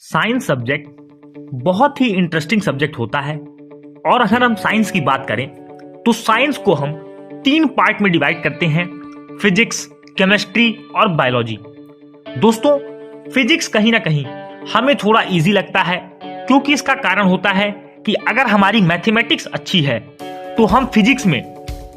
Science subject बहुत ही interesting subject होता है। और अगर हम साइंस की बात करें तो साइंस को हम 3 पार्ट में डिवाइड करते हैं, फिजिक्स, केमिस्ट्री और बायोलॉजी। दोस्तों, फिजिक्स कहीं ना कहीं हमें थोड़ा इजी लगता है, क्योंकि इसका कारण होता है कि अगर हमारी मैथमेटिक्स अच्छी है तो हम फिजिक्स में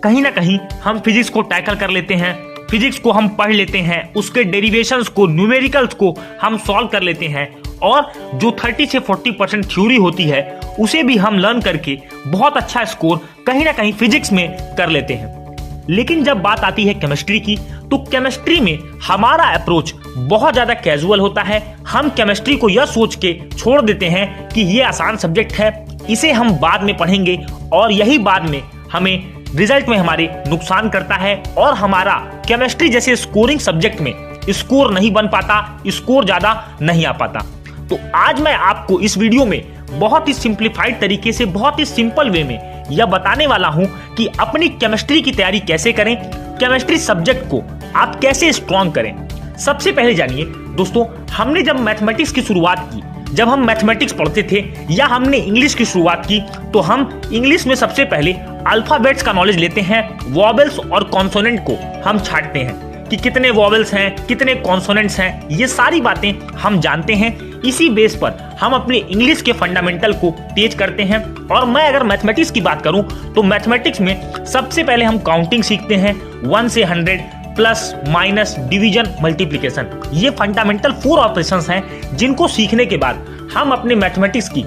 कहीं ना कहीं हम फिजिक्स को टैकल कर लेते हैं, फिजिक्स को हम पढ़ लेते हैं, उसके डेरिवेशंस को, न्यूमेरिकल्स को हम सॉल्व कर लेते हैं, और जो 30 से 40% थ्योरी होती है उसे भी हम लर्न करके बहुत अच्छा स्कोर कहीं ना कहीं फिजिक्स में कर लेते हैं। लेकिन जब बात आती है केमिस्ट्री की, तो केमिस्ट्री में हमारा अप्रोच बहुत ज्यादा कैजुअल होता है। हम केमिस्ट्री को यह सोच के छोड़ देते हैं कि यह आसान सब्जेक्ट है, इसे हम बाद में पढ़ेंगे, और यही बाद में हमें रिजल्ट में हमारे नुकसान करता है और हमारा केमिस्ट्री जैसे स्कोरिंग सब्जेक्ट में स्कोर नहीं बन पाता, स्कोर ज्यादा नहीं आ पाता। तो आज मैं आपको इस वीडियो में बहुत ही सिंप्लीफाइड तरीके से, बहुत ही सिंपल वे में यह बताने वाला हूं कि अपनी केमिस्ट्री की तैयारी कैसे करें, केमिस्ट्री सब्जेक्ट को आप कैसे स्ट्रॉन्ग करें। सबसे पहले जानिए दोस्तों, हमने जब मैथमेटिक्स की शुरुआत की, जब हम मैथमेटिक्स पढ़ते थे या हमने इंग्लिश की शुरुआत की, तो हम इंग्लिश में सबसे पहले अल्फाबेट्स का नॉलेज लेते हैं, वॉवेल्स और कॉन्सोनेंट को हम छांटते हैं कि कितने वॉवेल्स हैं, कितने कॉन्सोनेंट्स हैं, ये सारी बातें हम जानते हैं। इसी बेस पर हम अपने इंग्लिश के फंडामेंटल को तेज करते हैं। और मैं अगर मैथमेटिक्स की बात करूं तो मैथमेटिक्स में सबसे पहले हम काउंटिंग सीखते हैं, 1 से 100, प्लस माइनस, डिवीजन, मल्टीप्लिकेशन। ये फंडामेंटल 4 ऑपरेशंस हैं जिनको सीखने के बाद हम अपने मैथमेटिक्स की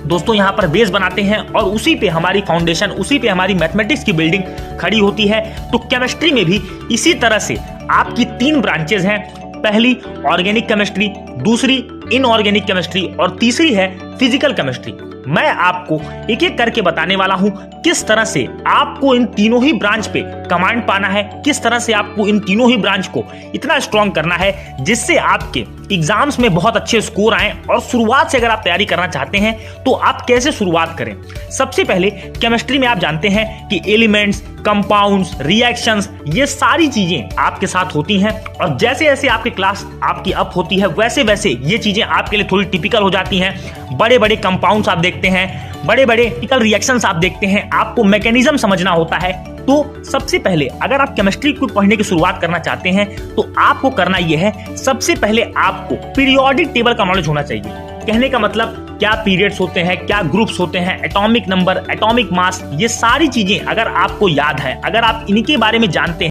दोस्तों यहाँ पर बेस बनाते हैं, और उसी पे हमारी फाउंडेशन, उसी पे हमारी मैथमेटिक्स की बिल्डिंग खड़ी होती है। तो केमिस्ट्री में भी इसी तरह से आपकी 3 ब्रांचेज हैं। पहली ऑर्गेनिक केमिस्ट्री, दूसरी इनऑर्गेनिक केमिस्ट्री और तीसरी है फिजिकल केमिस्ट्री। मैं आपको एक एक करके बताने वाला हूं किस तरह से आपको इन तीनों ही ब्रांच पे कमांड पाना है, किस तरह से आपको इन तीनों ही ब्रांच को इतना स्ट्रॉन्ग करना है जिससे आपके एग्जाम्स में बहुत अच्छे स्कोर आए। और शुरुआत से अगर आप तैयारी करना चाहते हैं तो आप कैसे शुरुआत करें। सबसे पहले केमिस्ट्री में आप जानते हैं कि एलिमेंट्स, कंपाउंड्स, रिएक्शंस, ये सारी चीजें आपके साथ होती हैं, और जैसे जैसे आपकी क्लास आपकी अप होती है वैसे वैसे ये चीजें आपके लिए थोड़ी टिपिकल हो जाती हैं। बड़े बड़े कंपाउंड्स आप देखते हैं, बड़े बड़े केमिकल रिएक्शंस आप देखते हैं, आपको मैकेनिज्म समझना होता है। तो सबसे पहले अगर आप केमिस्ट्री को पढ़ने की शुरुआत करना चाहते हैं तो आपको करना यह है, सबसे पहले आपको पीरियोडिक टेबल का नॉलेज होना चाहिए। कहने का मतलब क्या पीरियड्स होते हैं, क्या ग्रुप्स होते हैं, एटॉमिक नंबर, एटॉमिक मास, ये सारी चीजें अगर आपको याद है, अगर आप इनके बारे में जानते हैं